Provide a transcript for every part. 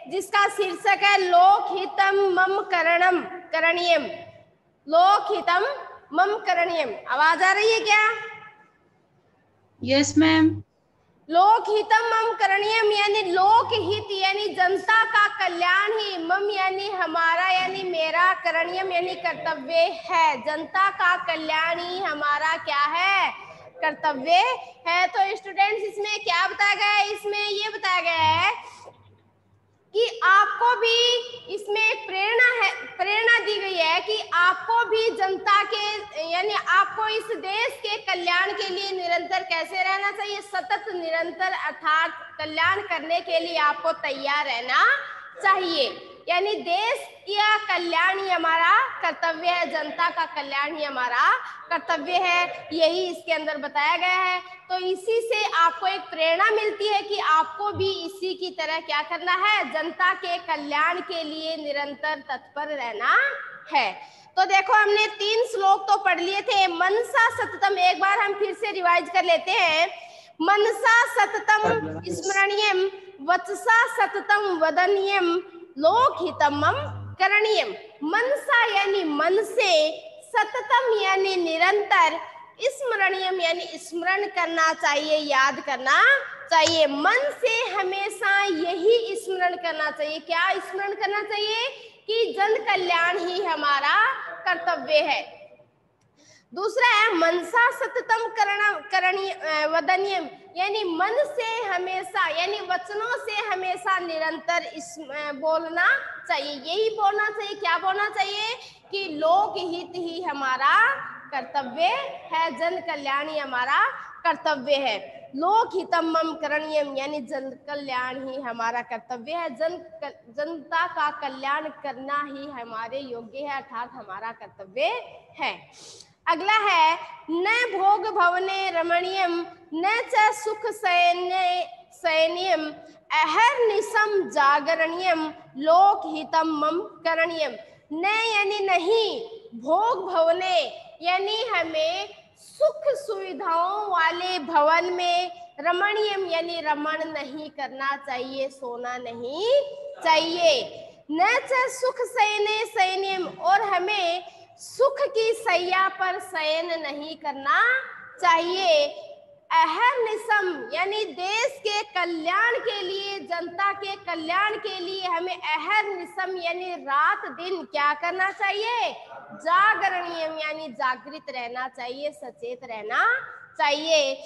जिसका शीर्षक है लोकहितम मम करणीयम। लोकहितम मम करणीयम। आवाज आ रही है क्या? Yes ma'am. लोकहितम मम करणीयम यानी लोकहित यानी जनता का कल्याण ही, मम यानी हमारा यानी मेरा, करणीयम यानी कर्तव्य है। जनता का कल्याण ही हमारा क्या है? कर्तव्य है। तो स्टूडेंट्स इसमें क्या बताया गया है? इसमें ये बताया गया है कि आपको भी इसमें एक प्रेरणा दी गई है कि आपको भी जनता के यानी आपको इस देश के कल्याण के लिए निरंतर कैसे रहना चाहिए? सतत निरंतर अर्थात कल्याण करने के लिए आपको तैयार रहना चाहिए। यानी देश का कल्याण ही हमारा कर्तव्य है, जनता का कल्याण ही हमारा कर्तव्य है, यही इसके अंदर बताया गया है। तो इसी से आपको एक प्रेरणा मिलती है कि आपको भी इसी की तरह क्या करना है? जनता के कल्याण के लिए निरंतर तत्पर रहना है। तो देखो हमने 3 श्लोक तो पढ़ लिए थे। मनसा सततम, एक बार हम फिर से रिवाइज कर लेते हैं। मनसा सततम स्मरणीयम, वचसा सततम वदनीयम, लोकहितम करणीयम। मनसा यानी मन से, सततम यानी निरंतर, स्मरणीयम यानी स्मरण करना चाहिए, याद करना चाहिए। मन से हमेशा यही स्मरण करना चाहिए। क्या स्मरण करना चाहिए? कि जन कल्याण ही हमारा कर्तव्य है। दूसरा है मनसा सततम वदनीयम यानी मन से हमेशा यानी वचनों से हमेशा निरंतर बोलना चाहिए। यही बोलना चाहिए। क्या बोलना चाहिए? कि लोकहित ही हमारा कर्तव्य है, जन कल्याण ही हमारा कर्तव्य है। लोकहितम मम करणीयम यानी जन कल्याण ही हमारा कर्तव्य है। जनता का कल्याण करना ही हमारे योग्य है अर्थात हमारा कर्तव्य है। अगला है न भोग भवने रमणीयम, न च सुख शयनीयम, अहर्निशम जागरणीयम, लोकहितम मम करणीयम। न यानी नहीं, भोग भवने यानी हमें सुख सुविधाओं वाले भवन में, रमणीयम यानी रमण नहीं करना चाहिए, सोना नहीं चाहिए। न च सुख शयनीयम और हमें सुख की शैया पर शयन नहीं करना चाहिए। अहर्निशम यानी देश के कल्याण के लिए, जनता के कल्याण के लिए हमें अहर्निशम यानी रात दिन क्या करना चाहिए? जागरणीयम यानी जागृत रहना चाहिए, सचेत रहना चाहिए।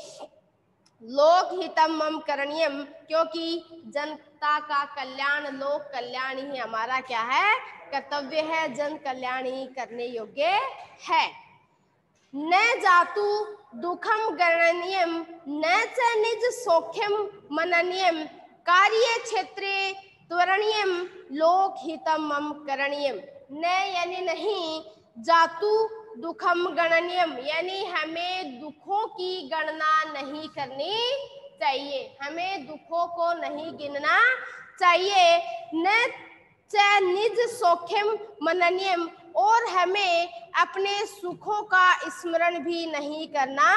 लोकहितम मम करणीयम क्योंकि जनता का कल्याण, लोक कल्याण ही हमारा क्या है? कर्तव्य है। जन कल्याण ही करने योग्य है। न जातु दुखम गणनीयम, न च निज सौख्यम मननीयम, कार्य क्षेत्रे त्वरणीयम, लोकहितम मम करणीयम। न यानी नहीं, जातु दुखम गणनीयम यानी हमें दुखों की गणना नहीं करनी चाहिए, हमें दुखों को नहीं गिनना चाहिए। न च निज सौख्यम मननीयम और हमें अपने सुखों का स्मरण भी नहीं करना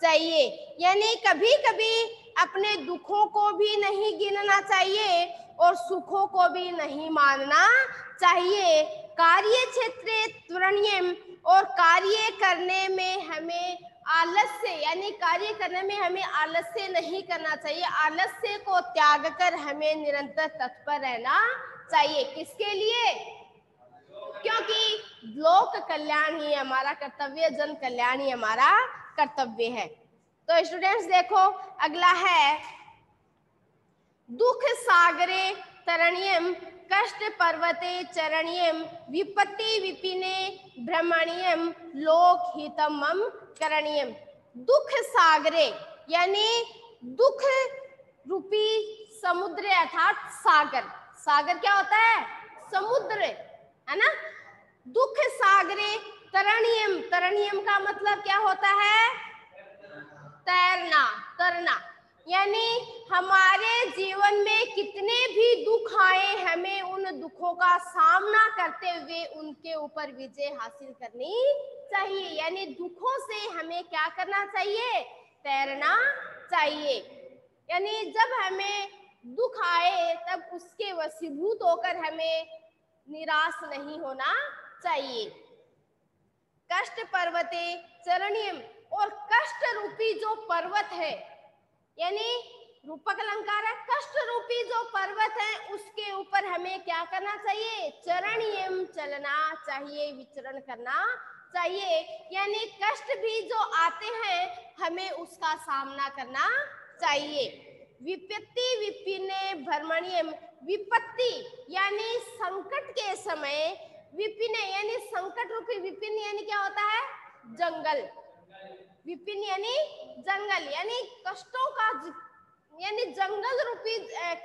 चाहिए। यानी कभी कभी अपने दुखों को भी नहीं गिनना चाहिए और सुखों को भी नहीं मानना चाहिए। कार्य क्षेत्रे त्वरणीयम और कार्य करने में हमें आलस्य यानी कार्य करने में हमें आलस्य नहीं करना चाहिए। आलस्य को त्याग कर हमें निरंतर तत्पर रहना चाहिए। किसके लिए? क्योंकि लोक कल्याण ही हमारा कर्तव्य, जन कल्याण ही हमारा कर्तव्य है। तो स्टूडेंट्स देखो अगला है दुख सागरे तरणीयम, कष्ट पर्वते चरणीयम, विपत्ति विपिने भ्रमणीयम, लोकहितम मम करणीयम। दुख सागरे यानी दुख रूपी समुद्र अर्थात सागर। सागर क्या होता है? समुद्र है ना। दुख सागरे तरणीयम, तरणीयम का मतलब क्या होता है? तैरना, तरना। यानी हमारे जीवन में कितने भी दुख आए, हमें उन दुखों का सामना करते हुए उनके ऊपर विजय हासिल करनी चाहिए। यानी दुखों से हमें क्या करना चाहिए? तैरना चाहिए। यानी जब हमें दुख आए तब उसके वशीभूत होकर हमें निराश नहीं होना चाहिए। कष्ट पर्वते चरणीयम, और कष्ट रूपी जो पर्वत है, यानी रूपक अलंकार है, कष्ट रूपी जो पर्वत है उसके ऊपर हमें क्या करना चाहिए? चरणीयम, चलना चाहिए, विचरण करना चाहिए। यानी कष्ट भी जो आते हैं हमें उसका सामना करना चाहिए। विपत्ति विपिने भ्रमणीयम, विपत्ति यानी संकट के समय, विपिने यानी संकट रूपी, विपिन यानी क्या होता है? जंगल, विपिन यानी जंगल, यानी कष्टों का, यानी जंगल रूपी,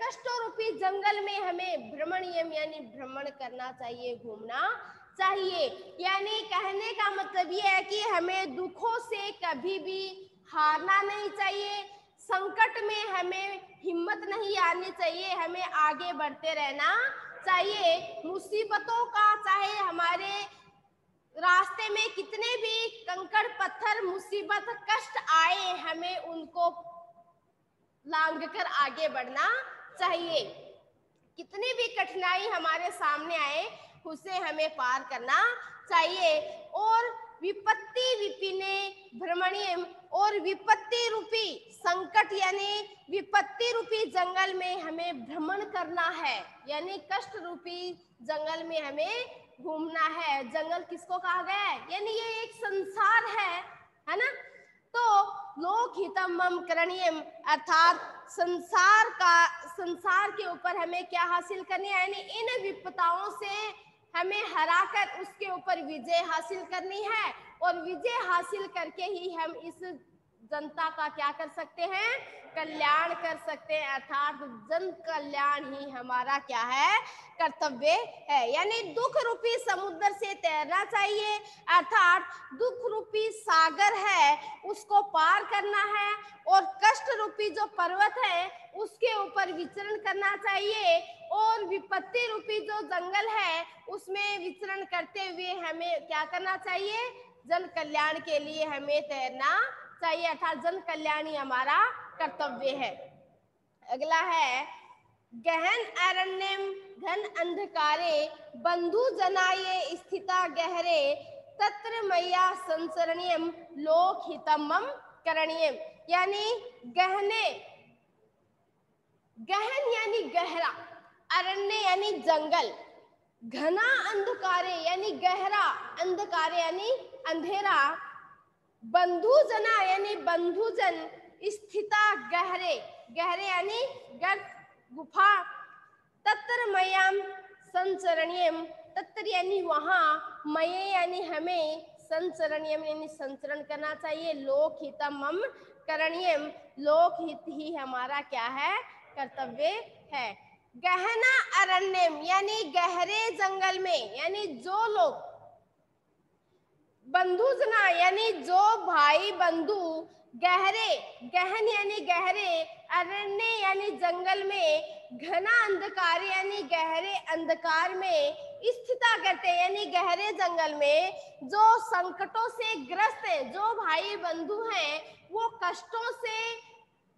कष्टों रूपी जंगल में हमें भ्रमणीयम यानी भ्रमण करना चाहिए, घूमना चाहिए। यानी कहने का मतलब ये है कि हमें दुखों से कभी भी हारना नहीं चाहिए, संकट में हमें हिम्मत नहीं आनी चाहिए, हमें आगे बढ़ते रहना चाहिए। मुसीबतों का चाहे हमारे रास्ते में कितने भी कंकड़ पत्थर मुसीबत कष्ट आए, हमें उनको लांघ कर आगे बढ़ना चाहिए। कितनी भी कठिनाई हमारे सामने आए उसे हमें पार करना चाहिए। और विपत्ति विपिने भ्रमणीयम, और विपत्ति रूपी संकट यानी विपत्ति रूपी जंगल में हमें भ्रमण करना है, यानी कष्ट रूपी जंगल में हमें घूमना है। जंगल किसको कहा गया है? यानी ये एक संसार है ना। तो लोकहितम मम करणीयम, अर्थात संसार के ऊपर हमें क्या हासिल करनी है? यानी इन विपदाओं से हमें हराकर उसके ऊपर विजय हासिल करनी है, और विजय हासिल करके ही हम इस जनता का क्या कर सकते हैं? कल्याण कर सकते हैं। अर्थात जन कल्याण ही हमारा क्या है? कर्तव्य है। यानी दुख रूपी समुद्र से तैरना चाहिए, अर्थात दुख रूपी सागर है उसको पार करना है, और कष्ट रूपी जो पर्वत है उसके ऊपर विचरण करना चाहिए, और विपत्ति रूपी जो जंगल है उसमें विचरण करते हुए हमें क्या करना चाहिए? जन कल्याण के लिए हमें तैरना चाहिए, अर्थात जन कल्याण ही हमारा कर्तव्य है। अगला है गहन अरण्यम घन अंधकारे बंधु जनाये स्थिता गहरे तत्र मैया संसरणीयम लोकहितमम करणीयम। यानी गहने, गहन यानी गहरा, अरण्य यानी जंगल, घना अंधकारे यानी गहरा, अंधकारे यानी अंधेरा, बंधुजना यानी बंधुजन, स्थिता गहरे, गहरे यानी गर्त गुफा, तत्र मयाम संचरणीयम, तत्र यानी वहां, मये यानी हमें, संचरणीयम यानी संचरण करना चाहिए, लोकहितमम करणीयम, लोकहित ही हमारा क्या है? कर्तव्य है। गहना अरण्यम यानी गहरे जंगल में, यानी जो लोग, बंधुजना यानी जो भाई बंधु, गहरे, गहन यानी गहरे, अरण्य यानी जंगल में, घना अंधकार यानी गहरे अंधकार में, स्थिता करते यानी गहरे जंगल में जो संकटों से ग्रस्त है, जो भाई बंधु हैं वो कष्टों से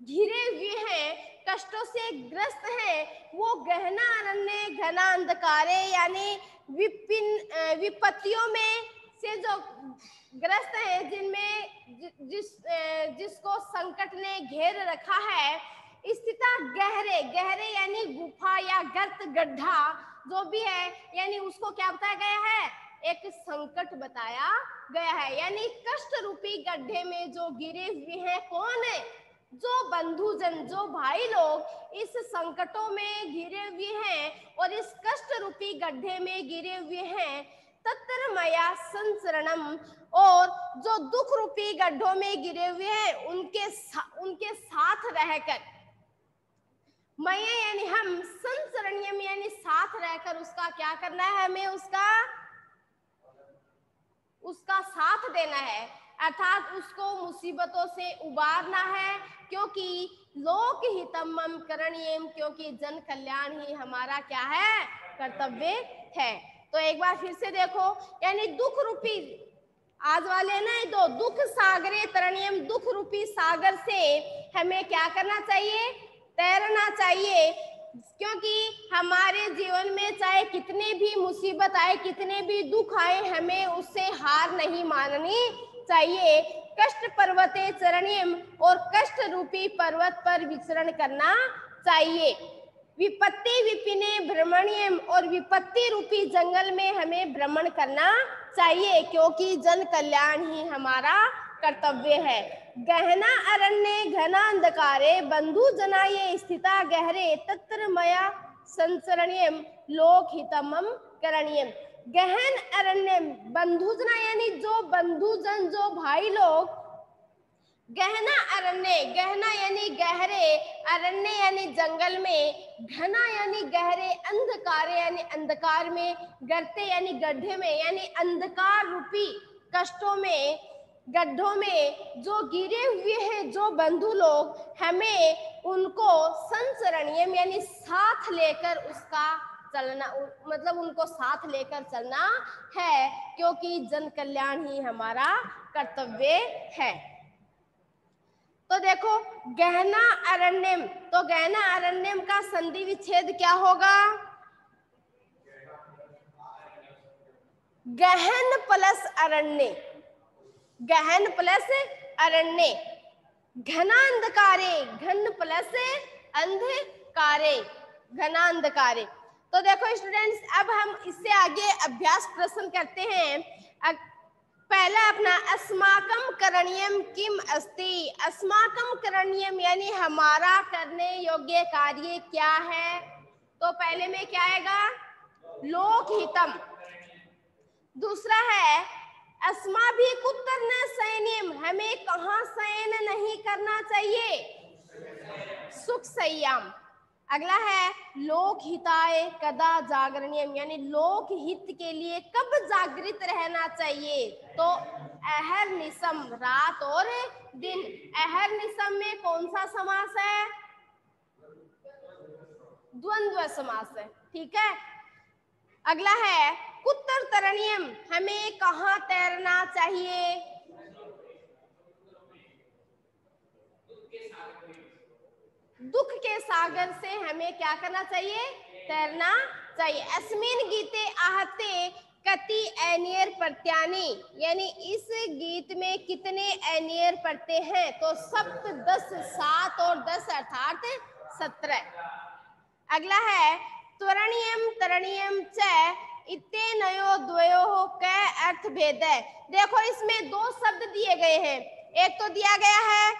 घिरे हुए हैं, कष्टों से ग्रस्त हैं, वो गहना अरण्य घना अंधकारे यानी विपत्तियों में से जो ग्रस्त है, जिनमें जिसको संकट ने घेर रखा है, स्थिता गहरे, गहरे यानी गुफा या गर्त गड्ढा जो भी है, यानी उसको क्या बताया गया है? एक संकट बताया गया है। यानी कष्ट रूपी गड्ढे में जो गिरे हुए हैं कौन है? जो बंधुजन, जो भाई लोग इस संकटों में घिरे हुए हैं और इस कष्ट रूपी गड्ढे में गिरे हुए हैं, तत्र मया संचरणम, और जो दुख रूपी गड्ढों में गिरे हुए हैं उनके साथ रहकर, मया यानी हम, संचरणीयम यानी साथ रहकर उसका क्या करना है? हमें उसका साथ देना है, अर्थात उसको मुसीबतों से उबारना है, क्योंकि लोकहितमम करणीयम, क्योंकि जन कल्याण ही हमारा क्या है? कर्तव्य है। तो एक बार फिर से देखो, यानी दुख रूपी, आज वाले ना दो, दुख सागरे तरणीयम, दुख रूपी सागर से हमें क्या करना चाहिए? तैरना चाहिए। क्योंकि हमारे जीवन में चाहे कितने भी मुसीबत आए, कितने भी दुख आए, हमें उससे हार नहीं माननी चाहिए। कष्ट पर्वते चरणियम, और कष्ट रूपी पर्वत पर विचरण करना चाहिए। विपत्ति विपिने भ्रमणियम, और विपत्ति रूपी जंगल में हमें भ्रमण करना चाहिए, क्योंकि जन कल्याण ही हमारा कर्तव्य है। गहना अरण्य घना अंधकारे, बंधु जनाये स्थिता गहरे, तत्र मया संचरणीयम लोक हितमम करणीयम। गहन अरण्य, बंधुजना यानी जो बंधुजन, जो भाई लोग। गहना अरण्य, गहना यानी गहरे, अरण्य यानी जंगल में, घना यानी गहरे, अंधकार यानी अंधकार में, गर्ते यानी गड्ढे में, यानी अंधकार रूपी कष्टों में, गड्ढों में जो गिरे हुए हैं जो बंधु लोग, हमें उनको संचरणीयम यानी साथ लेकर उसका चलना, मतलब उनको साथ लेकर चलना है, क्योंकि जन कल्याण ही हमारा कर्तव्य है। तो देखो गहना अरण्यम, तो गहना अरण्यम का संधि विच्छेद क्या होगा? गहन प्लस अरण्य, गहन प्लस अरण्य। घना अंधकारे, घन प्लस अंधकारे, घना अंधकारे। तो देखो स्टूडेंट्स, अब हम इससे आगे अभ्यास प्रश्न करते हैं। पहला अपना अस्माकम करणीयम किम अस्ति। अस्माकम करणीयम यानी हमारा करने योग्य कार्य क्या है? तो पहले में क्या आएगा? लोकहितम। दूसरा है अस्माभिकुत्र न शयनम, हमें कहाँ शयन नहीं करना चाहिए? सुख संयम। अगला है लोकहिताय कदा जागरणीयम, यानी लोक हित के लिए कब जागृत रहना चाहिए? तो अहर्निशम, रात और दिन। अहर्निशम में कौन सा समास है? द्वंद्व समास है, ठीक है। अगला है कुत्र तरणीयम, हमें कहाँ तैरना चाहिए? दुख के सागर से हमें क्या करना चाहिए? तैरना चाहिए। अस्मिन गीते आहते कति एनियर प्रत्यानी, यानी इस गीत में कितने एनियर पढ़ते हैं? तो सप्त, 10, 7 और 10 अर्थात 17। अगला है त्वरणीयम तरणीयम च इत्ते नयो द्वयो कै अर्थ भेद है। देखो इसमें दो शब्द दिए गए हैं, एक तो दिया गया है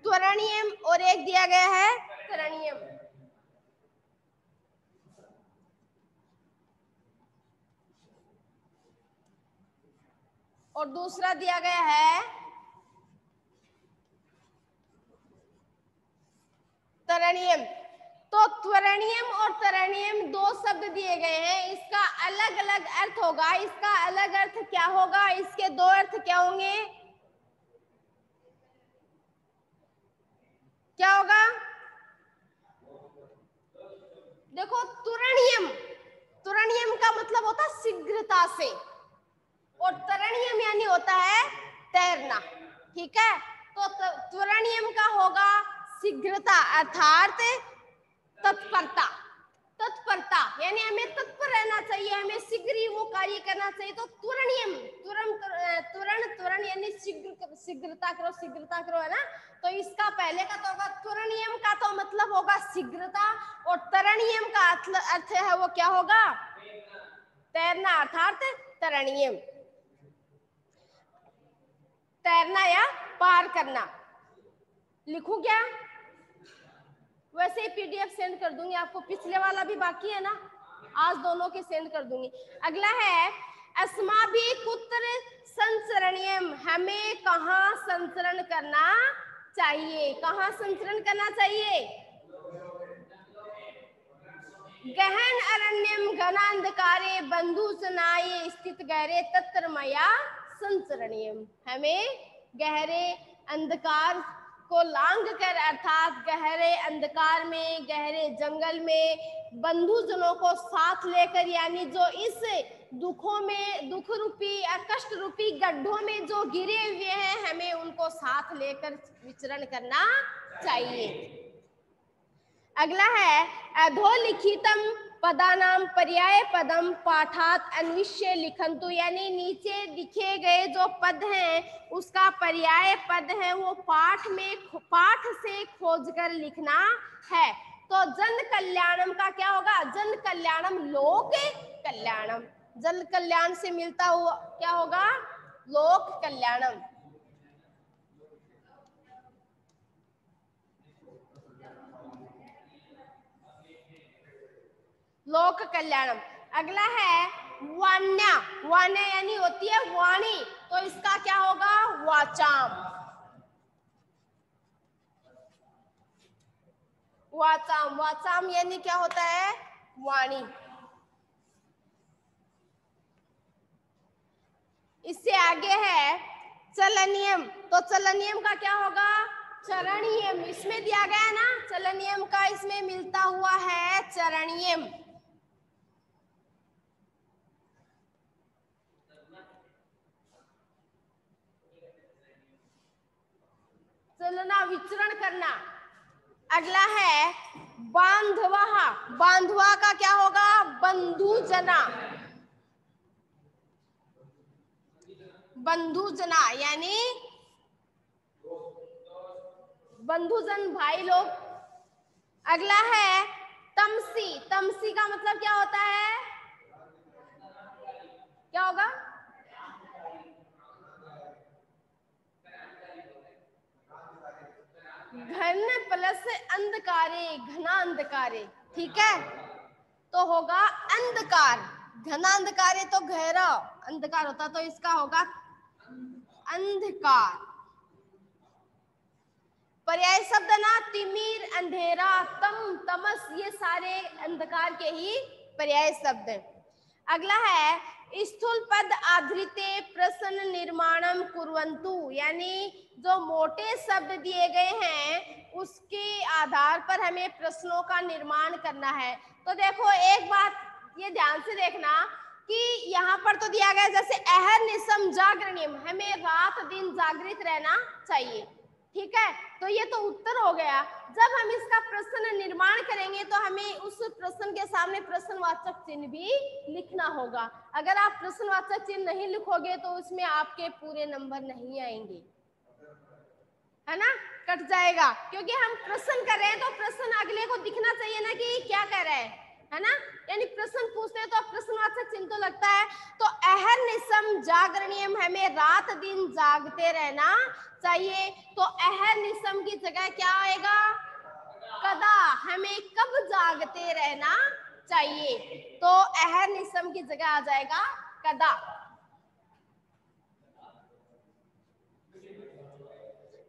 त्वरणीयम और एक दिया गया है तरणीयम। और दूसरा दिया गया है तरणीयम। तो त्वरणीयम और तरणीयम दो शब्द दिए गए हैं, इसका अलग अलग अर्थ होगा। इसका अलग अर्थ क्या होगा? इसके दो अर्थ क्या होंगे? क्या होगा? देखो त्वरणीयम, त्वरणीयम का मतलब होता है शीघ्रता से, और तरणीयम यानी होता है तैरना, ठीक है। तो त्वरणीयम का होगा शीघ्रता अर्थात तत्परता। तत्परता यानी हमें तत्पर रहना चाहिए, हमें शीघ्र ही वो कार्य करना चाहिए। तो त्वरणीयम, त्वरण यानी शीघ्रता करो, शीघ्रता करो, है ना। तो इसका पहले का तो होगा त्वरणीयम का तो मतलब होगा शीघ्रता, और तरणीयम का अर्थ है वो क्या होगा? तैरना अर्थात तरणीयम, तैरना या पार करना। लिखूं क्या? वैसे ही पीडीएफ सेंड कर दूंगी आपको, पिछले वाला भी बाकी है ना, आज दोनों के सेंड कर दूंगी। अगला है अस्माभिकुत्र संचरणीयम, हमें कहाँ संचरण करना चाहिए? कहाँ संचरण करना चाहिए? गहन अरण्यम घनांधकारे बंधुजनाये स्थित गहरे तत्र मया संचरणीयम, हमें गहरे अंधकार को लांग कर अर्थात गहरे अंधकार में, गहरे जंगल में बंधुजनों को साथ लेकर, यानी जो इस दुखों में, दुख रूपी या कष्ट रूपी गड्ढों में जो गिरे हुए हैं, हमें उनको साथ लेकर विचरण करना चाहिए। अगला है अधोलिखितम पदानाम पर्याय पदम पाठात अन्विष्य लिखन्तु, यानी नीचे लिखे गए जो पद हैं उसका पर्याय पद है वो पाठ से खोजकर लिखना है। तो जन कल्याणम का क्या होगा? जन कल्याणम लोक कल्याणम। जन कल्याण से मिलता हुआ क्या होगा? लोक कल्याणम। लोक कल्याणम। अगला है वाण्या। वाण्या यानी होती है वाणी, तो इसका क्या होगा? वाचाम। वाचाम, वाचाम यानी क्या होता है? वाणी। इससे आगे है चलनियम। तो चलनियम का क्या होगा? चरणियम। इसमें दिया गया है ना चलनियम का, इसमें मिलता हुआ है चरणियम। चलना, विचरण करना। अगला है बांधवा। बांधवा का क्या होगा? बंधुजना। बंधुजना यानी बंधुजन, भाई लोग। अगला है तमसी। तमसी का मतलब क्या होता है? क्या होगा? घन प्लस अंधकारे, घना अंधकारे। ठीक है, तो होगा अंधकार। घना अंधकारे तो गहरा अंधकार होता, तो इसका होगा अंधकार। पर्याय शब्द ना तिमिर, अंधेरा, तम, तमस, ये सारे अंधकार के ही पर्याय शब्द हैं। अगला है स्थूल पद आधृते प्रश्न निर्माणम कुर्वन्तु, यानी जो मोटे शब्द दिए गए हैं उसके आधार पर हमें प्रश्नों का निर्माण करना है। तो देखो एक बात ये ध्यान से देखना कि यहाँ पर तो दिया गया जैसे अहर्निशम जागरणीयम, हमें रात दिन जागृत रहना चाहिए। ठीक है, तो ये तो उत्तर हो गया। जब हम इसका प्रश्न निर्माण करेंगे तो हमें उस प्रश्न के सामने प्रश्नवाचक चिन्ह भी लिखना होगा। अगर आप प्रश्नवाचक चिन्ह नहीं लिखोगे तो उसमें आपके पूरे नंबर नहीं आएंगे, है ना, कट जाएगा। क्योंकि हम प्रश्न कर रहे हैं तो प्रश्न अगले को दिखना चाहिए ना कि क्या कह रहे हैं, है ना। यानी प्रश्न पूछते हैं तो प्रश्नवाचक चिन्ह तो लगता है। तो अहर्निशम जागरणीयम, हमें रात दिन जागते रहना चाहिए। तो अहर्निशम की जगह क्या आएगा? कदा, हमें कब जागते रहना चाहिए। तो अहर्निशम की जगह आ जाएगा कदा।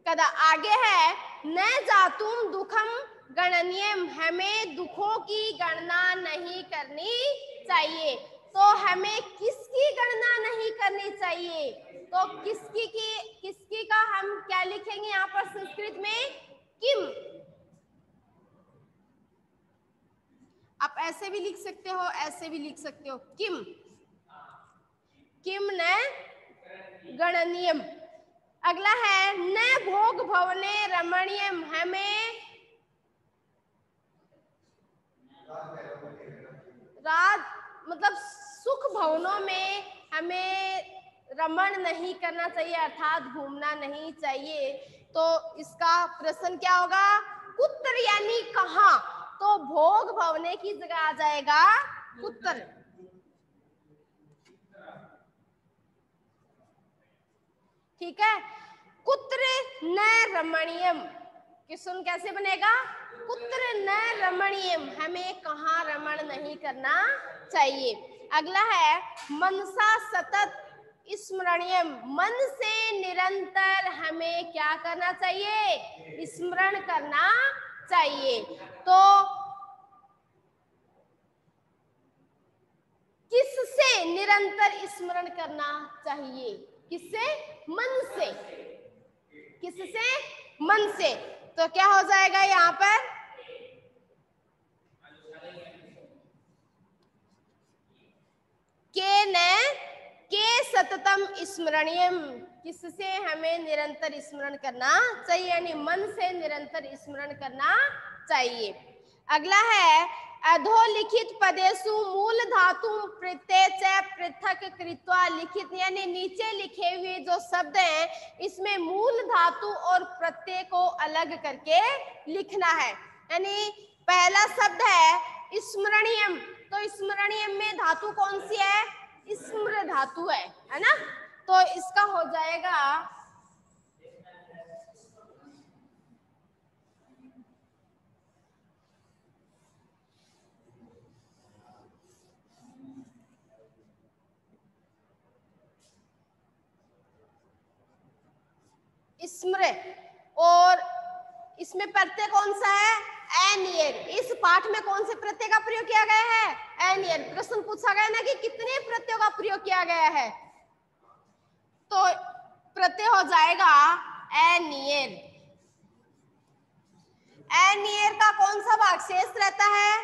कदा। आगे है न जातुम दुखम गणनीयम, हमें दुखों की गणना नहीं करनी चाहिए। तो हमें किसकी गणना नहीं करनी चाहिए? तो किसकी का हम क्या लिखेंगे यहाँ पर संस्कृत में? किम। आप ऐसे भी लिख सकते हो, ऐसे भी लिख सकते हो, किम। किम न गणनीयम। अगला है न भोग भवने रमणीयम, हमें राज मतलब सुख भवनों में हमें रमण नहीं करना चाहिए, अर्थात घूमना नहीं चाहिए। तो इसका प्रश्न क्या होगा? कुत्र यानी कहाँ। तो भोग भवने की जगह आ जाएगा कुत्र। ठीक है, कुत्र न रमणीयम कि सुन कैसे बनेगा? कुत्र न रमणीयम, हमें कहाँ रमण नहीं करना चाहिए। अगला है मनसा सतत स्मरणीयम, मन से निरंतर हमें क्या करना चाहिए? स्मरण करना चाहिए। तो किससे निरंतर स्मरण करना चाहिए? किससे? मन से। किससे? मन से। तो क्या हो जाएगा यहाँ पर? के सततम स्मरणीयम, किससे हमें निरंतर स्मरण करना चाहिए, यानी मन से निरंतर स्मरण करना चाहिए। अगला है अधोलिखित पदेषु मूल धातु प्रत्यय च पृथक कृत्वा लिखित, यानी नीचे लिखे हुए जो शब्द हैं इसमें मूल धातु और प्रत्यय को अलग करके लिखना है। यानी पहला शब्द है स्मरणीयम, तो स्मरणीयम में धातु कौन सी है? स्मृ धातु है ना। तो इसका हो जाएगा स्मृ, और इसमें प्रत्यय कौन सा है? एनियर। इस पाठ में कौन से प्रत्यय का प्रयोग किया गया है? एनियर। प्रश्न पूछा गया ना कि कितने प्रत्ययों का प्रयोग किया गया है, तो प्रत्यय हो जाएगा एनियर। एनियर का कौन सा भाग शेष रहता है?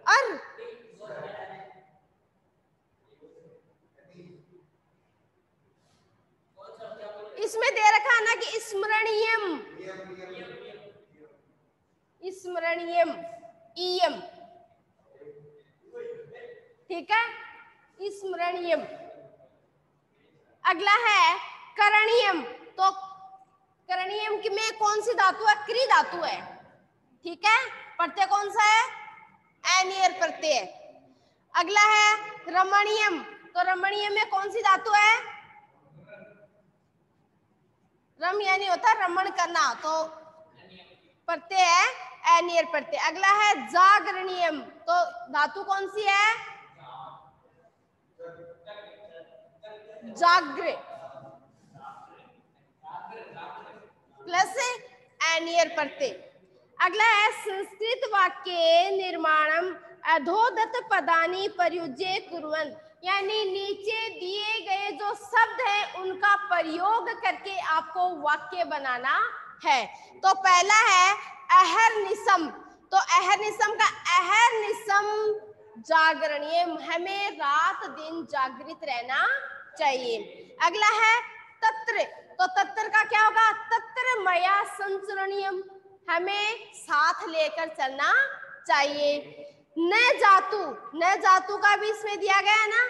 अर। इसमें दे रखा है ना कि स्मरणीयम, स्मरणीयम ईयम, ठीक है, स्मरणीयम। अगला है करणीयम, तो करणीयम में कौन सी धातु है? क्री धातु है, ठीक है। प्रत्यय कौन सा है? एनियर प्रत्यय। अगला है रमणीयम, तो रमणीयम में कौन सी धातु है? रम यानी होता है रमण करना, तो प्रत्यय है एनियर प्रत्यय। अगला है जागरणीयम, तो धातु कौन सी है? जाग्र प्लस एनियर प्रत्यय। अगला है संस्कृत वाक्य निर्माणम अधोदत पदानी प्रयुज्य कुर्वन्, यानी नीचे दिए गए जो शब्द हैं उनका प्रयोग करके आपको वाक्य बनाना है। तो पहला है अहर्निशम, तो अहर्निशम का अहर्निशम जागरणीय, हमें रात दिन जागृत रहना चाहिए। अगला है तत्र, तो तत्र का क्या होगा? तत्र मया संचरणीयम, हमें साथ लेकर चलना चाहिए। न जातु, न जातु का भी इसमें दिया गया है ना,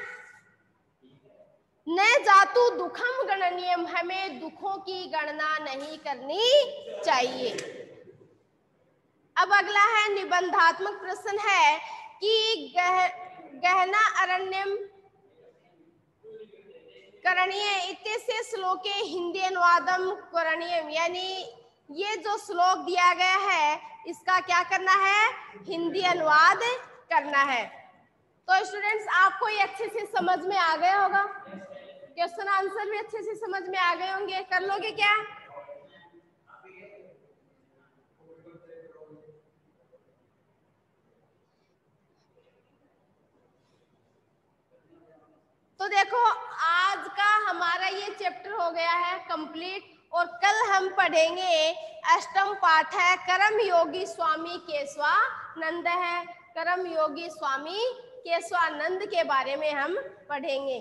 न जातु दुखम गणनीयम, हमें दुखों की गणना नहीं करनी चाहिए। अब अगला है निबंधात्मक प्रश्न है कि गहना अरण्यम करणीय इत्यस्य श्लोके हिंदी अनुवादम करणीयम, यानी ये जो श्लोक दिया गया है इसका क्या करना है? हिंदी अनुवाद करना है। तो स्टूडेंट्स आपको ये अच्छे से समझ में आ गया होगा, क्वेश्चन आंसर भी अच्छे से समझ में आ गए होंगे। कर लोगे क्या? तो देखो आज का हमारा ये चैप्टर हो गया है कंप्लीट, और कल हम पढ़ेंगे अष्टम पाठ है कर्म योगी स्वामी केशवानंद है, कर्म योगी स्वामी केशवानंद के बारे में हम पढ़ेंगे।